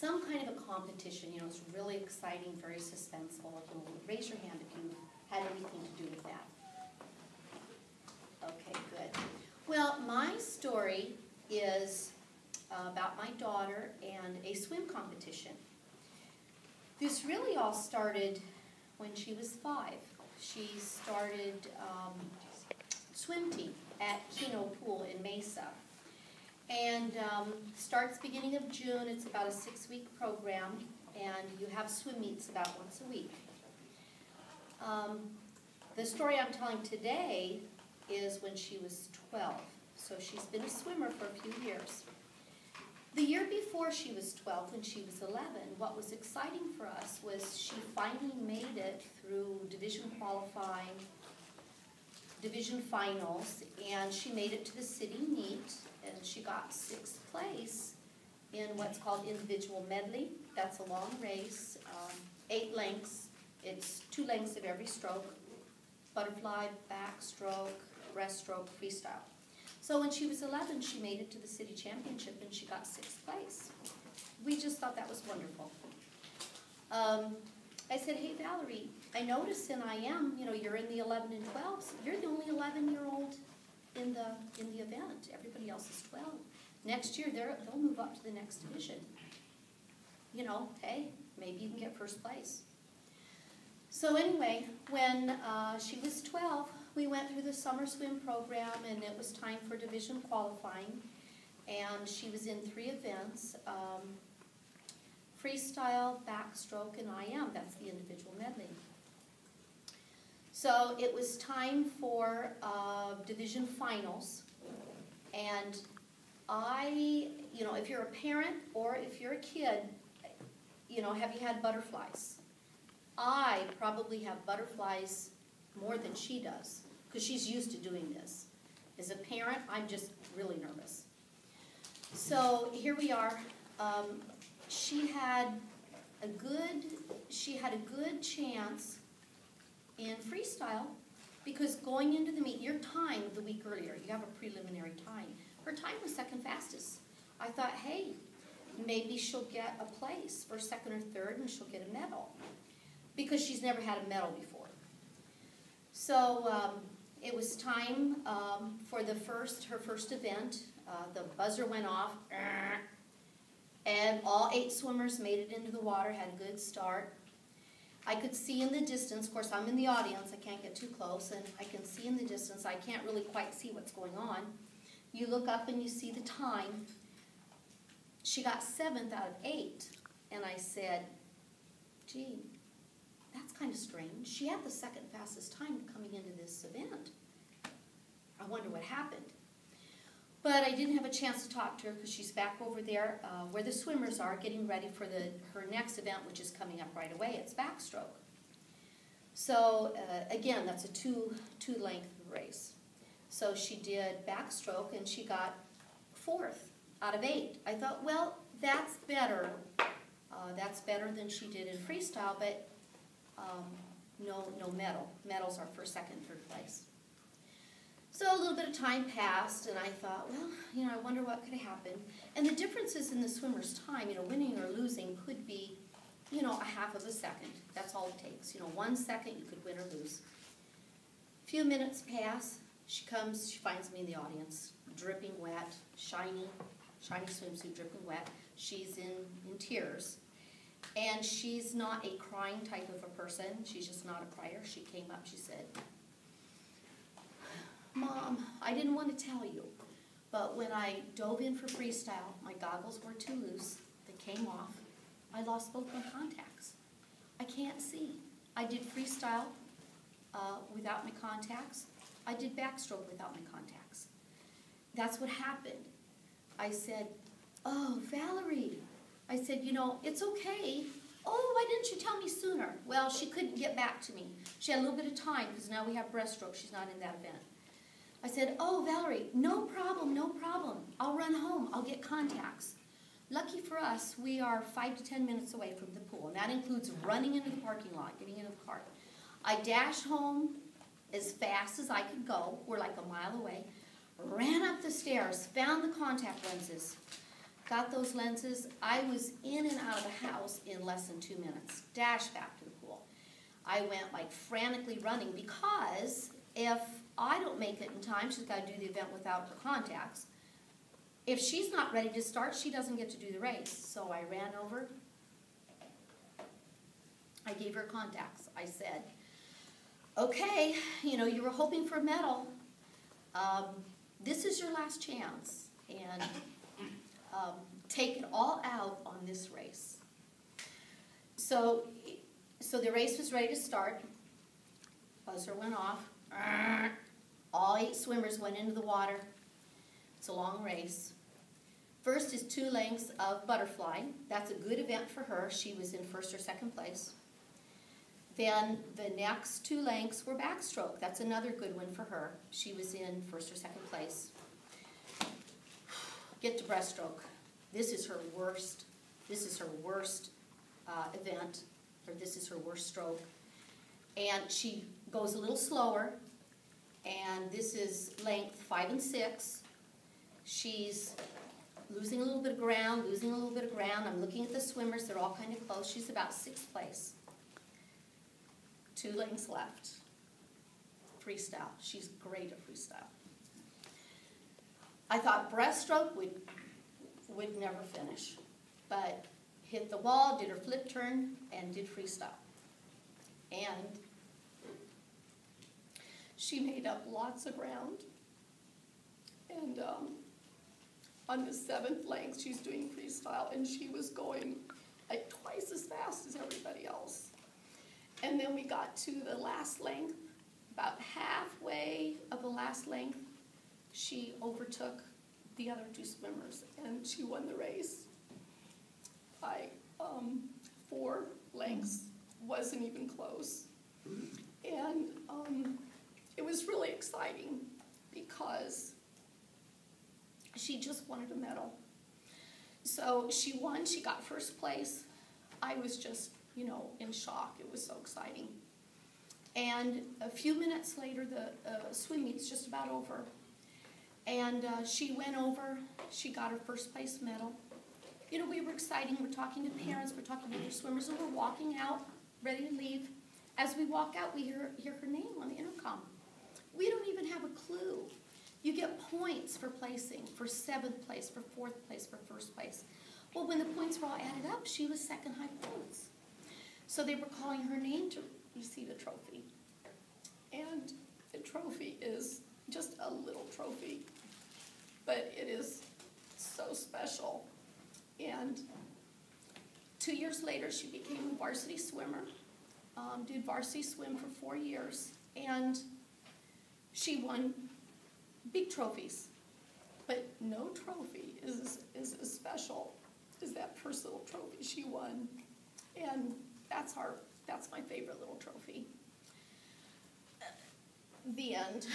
some kind of a competition. You know, it's really exciting, very suspenseful. Raise your hand if you had anything to do with that. Okay, good. Well, my story is about my daughter and a swim competition. This really all started when she was 5. She started swim team at Keno Pool in Mesa. And starts beginning of June. It's about a 6-week program, and you have swim meets about once a week. The story I'm telling today is when she was 12. So she's been a swimmer for a few years. The year before she was 12, when she was 11, what was exciting for us was she finally made it through division qualifying, division finals, and she made it to the city meet, and she got 6th place in what's called individual medley. That's a long race, 8 lengths. It's 2 lengths of every stroke: butterfly, backstroke, breaststroke, freestyle. So when she was 11, she made it to the city championship and she got 6th place. We just thought that was wonderful. I said, hey Valerie, I noticed in IM, you know, you're in the 11 and 12s. You're the only 11-year-old in the event. Everybody else is 12. Next year, they'll move up to the next division. You know, hey, maybe you can get 1st place. So anyway, when she was 12, we went through the summer swim program, and it was time for division qualifying. And she was in 3 events: freestyle, backstroke, and IM. That's the individual medley. So it was time for division finals. And you know, if you're a parent or if you're a kid, you know, have you had butterflies? I probably have butterflies more than she does, because she's used to doing this. As a parent, I'm just really nervous. So here we are. She had a good chance in freestyle, because going into the meet, your time the week earlier, you have a preliminary time. Her time was 2nd fastest. I thought, hey, maybe she'll get a place for 2nd or 3rd, and she'll get a medal, because she's never had a medal before. So it was time for her first event. The buzzer went off, and all 8 swimmers made it into the water, had a good start. I could see in the distance, of course I'm in the audience, I can't get too close, and I can see in the distance, I can't really quite see what's going on. You look up and you see the time. She got 7th out of 8, and I said, gee, that's kind of strange. She had the 2nd fastest time coming into this event. I wonder what happened. But I didn't have a chance to talk to her, because she's back over there where the swimmers are, getting ready for her next event, which is coming up right away. It's backstroke. So again, that's a two length race. So she did backstroke, and she got 4th out of 8. I thought, well, that's better. That's better than she did in freestyle, but no medal. Medals are for 2nd, 3rd place. So a little bit of time passed, and I thought, well, you know, I wonder what could have happened. And the differences in the swimmer's time, you know, winning or losing could be, you know, a 1/2 of a second. That's all it takes. You know, 1 second, you could win or lose. A few minutes pass. She comes, she finds me in the audience, dripping wet, shiny swimsuit, dripping wet. She's in tears. And she's not a crying type of a person. She's just not a crier. She came up, she said, Mom, I didn't want to tell you, but when I dove in for freestyle, my goggles were too loose. They came off. I lost both my contacts. I can't see. I did freestyle without my contacts. I did backstroke without my contacts. That's what happened. I said, oh, Valerie. I said, you know, it's okay. Oh, why didn't you tell me sooner? Well, she couldn't get back to me. She had a little bit of time, because now we have breaststroke. She's not in that event. I said, oh, Valerie, no problem, no problem. I'll run home. I'll get contacts. Lucky for us, we are 5 to 10 minutes away from the pool, and that includes running into the parking lot, getting into the cart. I dashed home as fast as I could go. We're like a mile away. Ran up the stairs, found the contact lenses, got those lenses. I was in and out of the house in less than 2 minutes. Dashed back to the pool. I went like frantically running because if I don't make it in time, she's got to do the event without her contacts. If she's not ready to start, she doesn't get to do the race. So I ran over. I gave her contacts. I said, okay, you were hoping for a medal. This is your last chance. And take it all out on this race. So the race was ready to start. Buzzer went off. All 8 swimmers went into the water. It's a long race. First is 2 lengths of butterfly. That's a good event for her. She was in 1st or 2nd place. Then the next 2 lengths were backstroke. That's another good one for her. She was in 1st or 2nd place. Get to breaststroke. This is her worst. This is her worst event, or this is her worst stroke. And she goes a little slower. And this is length 5 and 6. She's losing a little bit of ground, losing a little bit of ground. I'm looking at the swimmers. They're all kind of close. She's about 6th place. 2 lengths left. Freestyle. She's great at freestyle. I thought breaststroke would never finish, but hit the wall, did her flip turn, and did freestyle. And she made up lots of ground. And on the 7th length, she's doing freestyle, and she was going like twice as fast as everybody else. And then we got to the last length. About halfway of the last length, she overtook the other 2 swimmers, and she won the race by 4 lengths. Wasn't even close. And it was really exciting because she just wanted a medal. So she won. She got 1st place. I was just, in shock. It was so exciting. And a few minutes later, the swim meet's just about over. And she went over. She got her 1st place medal. We were exciting. We're talking to parents. We're talking to other swimmers. And we're walking out, ready to leave. As we walk out, we hear her name on the intercom. We don't even have a clue. You get points for placing, for 7th place, for 4th place, for 1st place. Well, when the points were all added up, she was 2nd high points. So they were calling her name to receive a trophy. And the trophy is just a little trophy, but it is so special. And 2 years later, she became a varsity swimmer, did varsity swim for 4 years, and she won big trophies. But no trophy is as special as that first little trophy she won. And that's my favorite little trophy. The end.